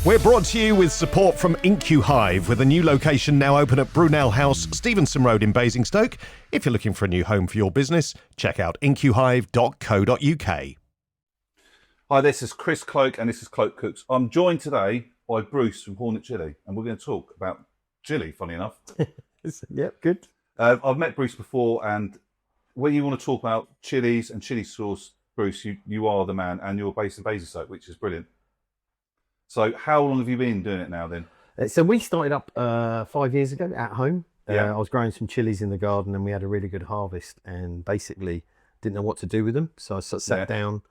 We're brought to you with support from IncuHive, with a new location now open at Brunel House, Stevenson Road in Basingstoke. If you're looking for a new home for your business, check out incuhive.co.uk. Hi, this is Chris Cloke and this is Cloke Cooks. I'm joined today by Bruce from Hornet Chilli, and we're going to talk about chilli, funny enough. Yep, good. I've met Bruce before, and when you want to talk about chilies and chili sauce, Bruce, you are the man, and you're based in Basingstoke, which is brilliant. So how long have you been doing it now then? So we started up 5 years ago at home. Yeah. I was growing some chilies in the garden and we had a really good harvest and basically didn't know what to do with them. So I sat down,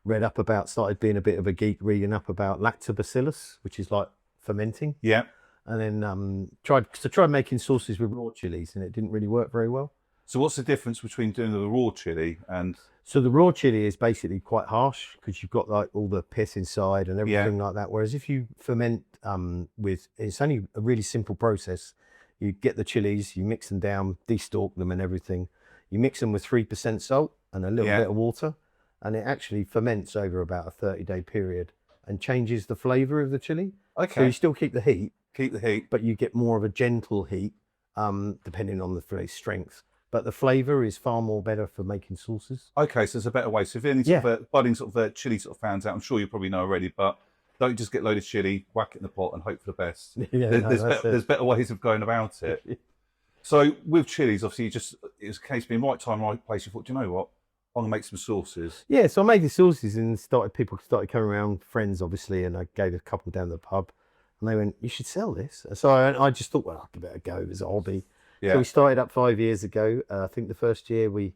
read up about, started being a bit of a geek, reading up about lactobacillus, which is like fermenting. Yeah. And then tried making sauces with raw chilies and it didn't really work very well. So what's the difference between doing the raw chili and... So the raw chili is basically quite harsh because you've got like all the pith inside and everything like that. Whereas if you ferment it's only a really simple process. You get the chilies, you mix them down, destalk them and everything. You mix them with 3% salt and a little bit of water, and it actually ferments over about a 30-day period and changes the flavour of the chili. Okay. So you still keep the heat. Keep the heat. But you get more of a gentle heat, depending on the strength. But the flavour is far more better for making sauces. Okay, so there's a better way. So if any sort of budding chili fans out, I'm sure you probably know already, but don't just get a load of chili, whack it in the pot and hope for the best. There's better ways of going about it. So with chilies, obviously, it was a case of being right time, right place. You thought, do you know what? I'm going to make some sauces. Yeah, so I made the sauces and people started coming around, friends obviously, and I gave a couple down the pub and they went, you should sell this. So I just thought, well, I'll give it a go as a hobby. Yeah. So we started up 5 years ago. I think the first year we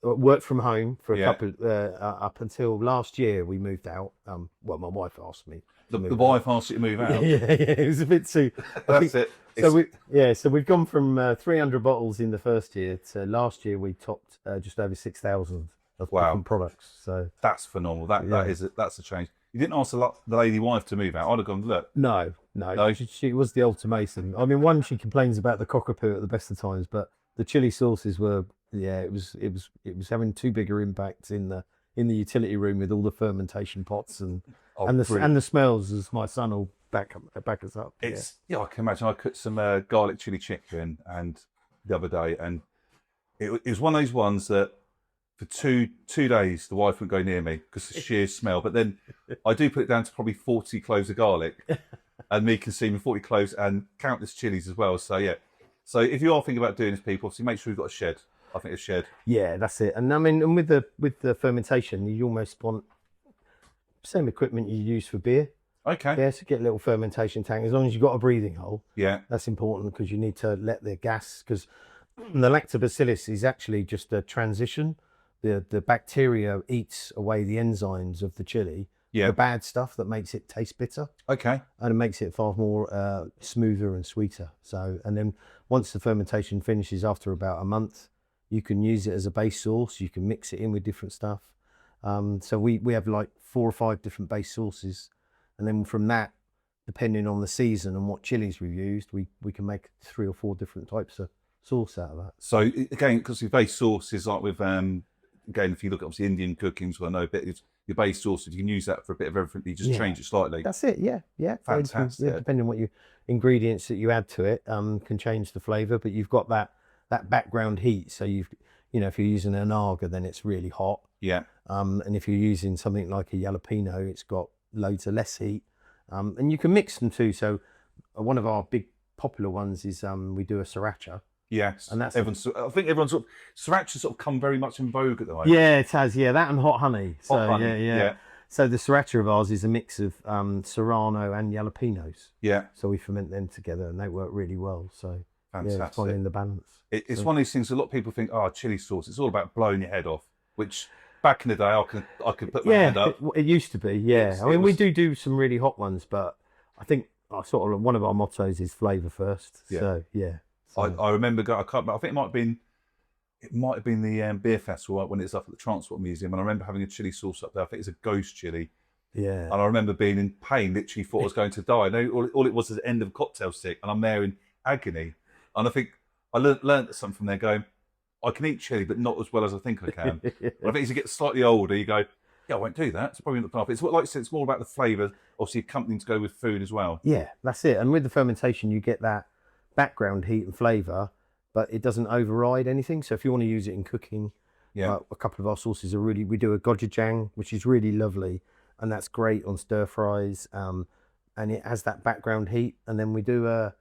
worked from home for a couple, up until last year we moved out. Well, my wife asked me. The wife asked you to move out? yeah, it was a bit too... That's it. So we've gone from 300 bottles in the first year to last year we topped just over 6,000 of different products. So that's phenomenal. That's a change. You didn't ask the lady wife to move out. I'd have gone, look. No. She was the ultimatum. I mean, one, she complains about the cockapoo at the best of times, but the chili sauces were, it was having too big a impact in the utility room with all the fermentation pots and the smells, as my son will back us up. I can imagine. I cooked some garlic chili chicken and the other day, and it was one of those ones that for two days the wife wouldn't go near me because of the sheer smell. But then I do put it down to probably 40 cloves of garlic, and me consuming 40 cloves and countless chilies as well. So yeah. So if you are thinking about doing this, people, obviously make sure you've got a shed. I think a shed. Yeah, that's it. And I mean, and with the fermentation, you almost want same equipment you use for beer. Okay. Yeah, so get a little fermentation tank. As long as you've got a breathing hole. Yeah. That's important because you need to let the gas, because the lactobacillus is actually just a transition. The bacteria eats away the enzymes of the chili, the bad stuff that makes it taste bitter. Okay. And it makes it far more smoother and sweeter. So, and then once the fermentation finishes after about a month, you can use it as a base sauce. You can mix it in with different stuff. So we have like 4 or 5 different base sauces. And then from that, depending on the season and what chilies we've used, we can make 3 or 4 different types of sauce out of that. So again, because your base sauce is like with, again, if you look at obviously Indian cooking, so I know a bit, your base sauce, you can use that for a bit of everything. You just change it slightly. That's it. Yeah. Fantastic. Depending on what ingredients that you add to it, can change the flavour. But you've got that background heat. So if you're using an arga, then it's really hot. Yeah. And if you're using something like a jalapeno, it's got loads of less heat. And you can mix them too. So one of our big popular ones is we do a sriracha. Yes, and that's I think everyone's sriracha sort of come very much in vogue at the moment. Yeah, it has. Yeah, that and hot honey. Hot honey. Yeah. So the sriracha of ours is a mix of serrano and jalapenos. Yeah. So we ferment them together, and they work really well. So fantastic. It's finding the balance. It's one of these things. A lot of people think, chili sauce. It's all about blowing your head off. Which back in the day, I could put my hand up. It used to be. Yeah. We do some really hot ones, but I think one of our mottos is flavour first. Yeah. So yeah. I remember I think it might have been the beer festival when it was up at the Transport Museum, and I remember having a chili sauce up there. I think it's a ghost chili. Yeah. And I remember being in pain, literally thought I was going to die. All it was the end of a cocktail stick, and I'm there in agony. And I think I learned something from there, going, I can eat chili, but not as well as I think I can. I think as you get slightly older, you go, Yeah, I won't do that. It's probably not half. It's what, like I said, it's more about the flavour, obviously accompanying to go with food as well. Yeah, that's it. And with the fermentation, you get that background heat and flavour, but it doesn't override anything. So if you want to use it in cooking, Yeah. a couple of our sauces are we do a gochujang, which is really lovely, and that's great on stir fries. And it has that background heat. And then we do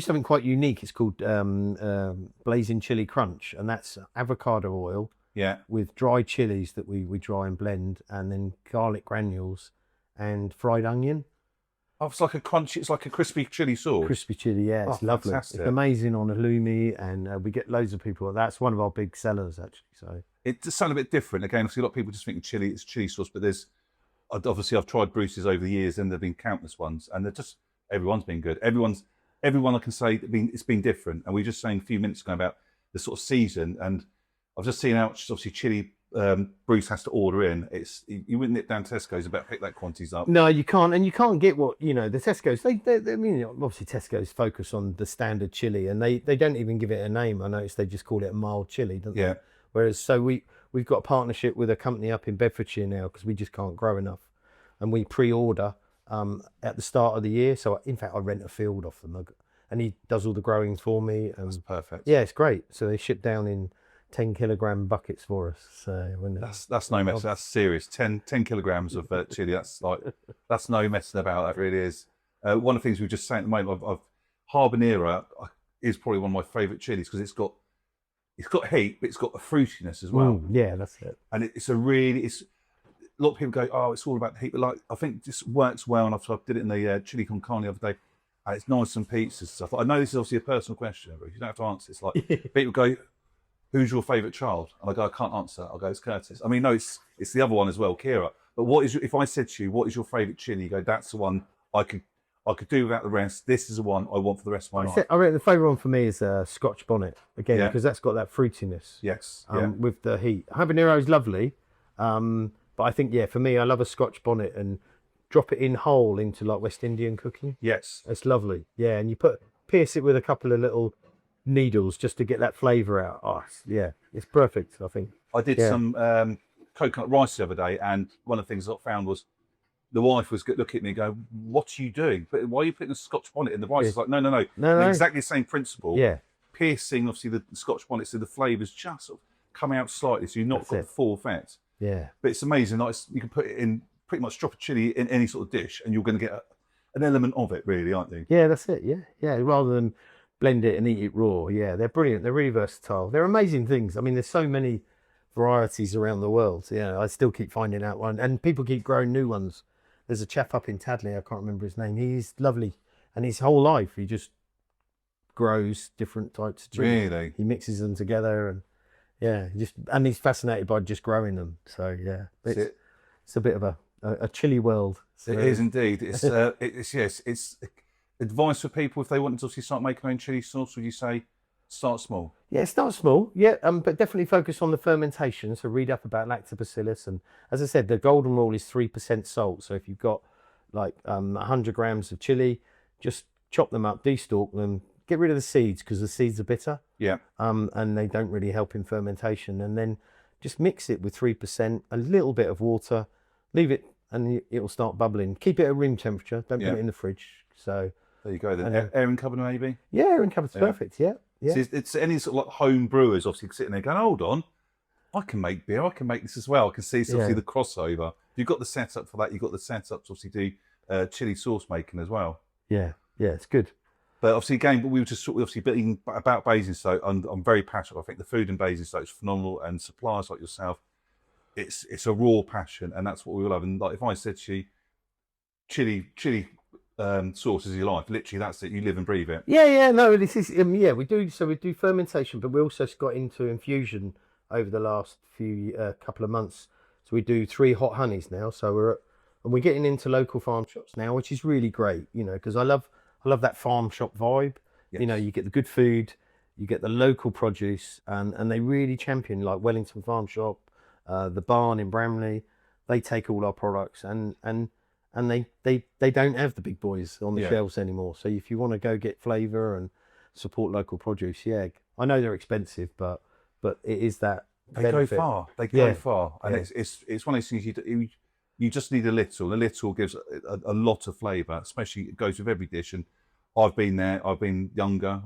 something quite unique. It's called Blazing Chilli Crunch, and that's avocado oil. Yeah. With dry chilies that we dry and blend, and then garlic granules and fried onion. Oh, it's like a crunchy, it's like a crispy chili sauce. Crispy chili, yeah, it's lovely. Fantastic. It's amazing on halloumi, and we get loads of people. That's one of our big sellers, actually. So It does sound a bit different. Again, obviously a lot of people just think chili, it's chili sauce, but obviously I've tried Bruce's over the years, and there've been countless ones, and everyone's been good. Everyone I can say it's been different. And we were just saying a few minutes ago about the sort of season, and I've just seen how much obviously chili Bruce has to order in. You wouldn't nip down Tesco's about pick that quantities up. no, you can't, and you can't get what the Tesco's. They I mean, obviously Tesco's focus on the standard chili, and they don't even give it a name. I noticed they just call it a mild chili, don't Yeah. they? Whereas we've got a partnership with a company up in Bedfordshire now because we just can't grow enough, and we pre-order at the start of the year. So in fact, I rent a field off them, and he does all the growing for me. And That's perfect. yeah, it's great. So they ship down in 10-kilogram buckets for us. So That's no mess. That's serious. 10 kilograms of chili. That's no messing about. That really is. One of the things we were just saying at the moment of habanero is probably one of my favourite chilies because it's got heat, but it's got a fruitiness as well. Yeah, that's it. And it's a lot of people go, oh, it's all about the heat, but like I think this works well. And I did it in the chili con carne the other day. And it's nice and pizzas and stuff. I know this is obviously a personal question, but you don't have to answer. It's like people go, who's your favourite child? And I go, I can't answer. I'll go, it's Curtis. I mean, no, it's the other one as well, Kira. But if I said to you, what is your favourite chili? You go, that's the one I could do without the rest. This is the one I want for the rest of my life. I reckon the favourite one for me is Scotch Bonnet again because that's got that fruitiness. Yes. With the heat. Habanero is lovely, but I think for me, I love a Scotch Bonnet and drop it in whole into like West Indian cooking. Yes. It's lovely. Yeah, and you pierce it with a couple of little needles just to get that flavour out. Oh, it's perfect, I think. I did some coconut rice the other day, and one of the things I found was the wife was looking at me and go, what are you doing? But why are you putting a Scotch bonnet in the rice? It's like, no. Exactly the same principle. Yeah. Piercing, obviously, the Scotch bonnet so the flavours just sort of come out slightly, so you've not got the full effect. Yeah. But it's amazing. Like, you can put it in, pretty much drop a chili in any sort of dish, and you're going to get an element of it, really, aren't you? Yeah, that's it. Yeah. Rather than blend it and eat it raw. Yeah, they're brilliant. They're really versatile. They're amazing things. I mean, there's so many varieties around the world. Yeah, I still keep finding out one, and people keep growing new ones. There's a chap up in Tadley, I can't remember his name. He's lovely, and his whole life he just grows different types of chili. Really? He mixes them together, and he's fascinated by just growing them. So yeah, it's a bit of a chili world. So. It is indeed. It's it's advice for people if they want to obviously start making their own chili sauce. Would you say start small? Yeah, start small. Yeah, but definitely focus on the fermentation. So read up about lactobacillus, and as I said, the golden rule is 3% salt. So if you've got like 100 grams of chili, just chop them up, destalk them, get rid of the seeds because the seeds are bitter. Yeah. And they don't really help in fermentation. And then just mix it with 3%, a little bit of water, leave it, and it will start bubbling. Keep it at room temperature. Don't put it in the fridge. So there you go. Then air and cupboard maybe. Yeah, air and cupboard's perfect. Yeah. So it's any sort of like home brewers obviously sitting there going, hold on, I can make beer. I can make this as well. I can see obviously the crossover. You've got the setup for that. You've got the setup to obviously do chili sauce making as well. Yeah, it's good. But obviously, again, we were just sort of obviously being about Basingstoke. I'm very passionate. I think the food in Basingstoke is phenomenal, and suppliers like yourself, it's a raw passion, and that's what we all have. And like if I said to you, chili sauce is your life. Literally, that's it. You live and breathe it. Yeah. No, this is we do. So we do fermentation, but we also got into infusion over the last few couple of months. So we do 3 hot honeys now. So we're getting into local farm shops now, which is really great. Because I love that farm shop vibe. Yes. You get the good food, you get the local produce, and they really champion like Wellington Farm Shop, the Barn in Bramley. They take all our products and they don't have the big boys on the shelves anymore. So if you want to go get flavour and support local produce, I know they're expensive, but it is that benefit. They go Yeah. far, and Yeah. it's one of those things you just need a little. A little gives a lot of flavour, especially it goes with every dish. And I've been there. I've been younger.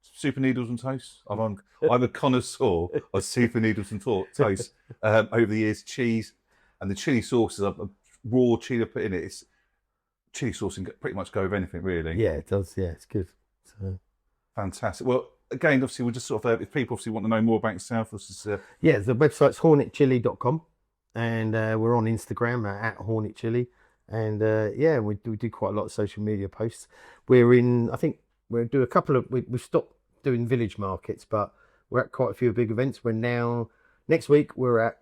Super noodles and toast. I'm a connoisseur of super noodles and toast over the years. Cheese and the chili sauces, raw chili put in it. It's chili sauce can pretty much go with anything, really. Yeah, it does. Yeah, it's good. So. Fantastic. Well, again, obviously, we'll just sort of if people obviously want to know more about yourself, this is Yeah, the website's hornetchilli.com, and we're on Instagram at Hornet Chilli, and yeah, we do quite a lot of social media posts. I think we'll do a couple of. We've stopped doing village markets, but we're at quite a few big events. We're now. Next week we're at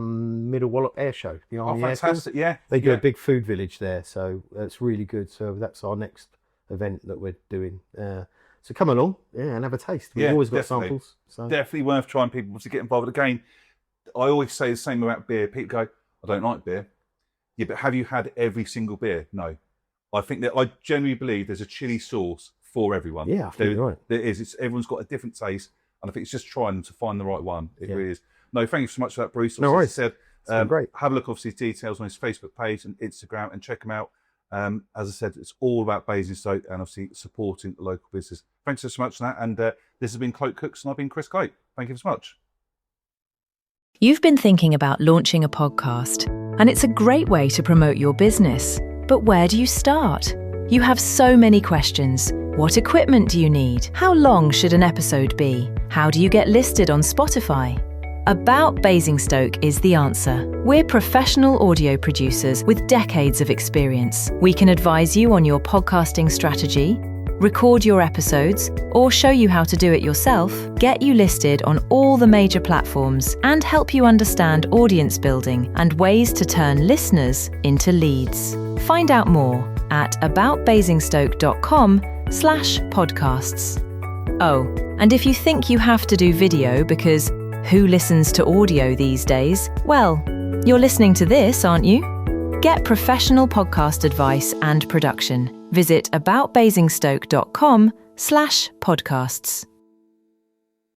Middle Wallop Air Show. The Army Air Show. fantastic! Yeah, They do a big food village there, so it's really good. So that's our next event that we're doing. So come along, and have a taste. We've always got definitely. samples. So. Definitely worth trying. People to get involved. Again, I always say the same about beer. People go, "I don't like beer." Yeah, but have you had every single beer? No. I think that I genuinely believe there's a chili sauce for everyone. Yeah, I think you're right. There is. Everyone's got a different taste. And I think it's just trying to find the right one. It really is. No, thank you so much for that, Bruce. No worries. As I said, It's been great. Have a look, obviously, details on his Facebook page and Instagram and check him out. As I said, it's all about Basingstoke and obviously supporting the local business. Thanks so much for that. And this has been Cloke Cooks and I've been Chris Cloke. Thank you so much. You've been thinking about launching a podcast, and it's a great way to promote your business. But where do you start? You have so many questions. What equipment do you need? How long should an episode be? How do you get listed on Spotify? About Basingstoke is the answer. We're professional audio producers with decades of experience. We can advise you on your podcasting strategy, record your episodes, or show you how to do it yourself, get you listed on all the major platforms, and help you understand audience building and ways to turn listeners into leads. Find out more at aboutbasingstoke.com/podcasts. Oh, and if you think you have to do video because who listens to audio these days? Well, you're listening to this, aren't you? Get professional podcast advice and production. Visit aboutbasingstoke.com/podcasts.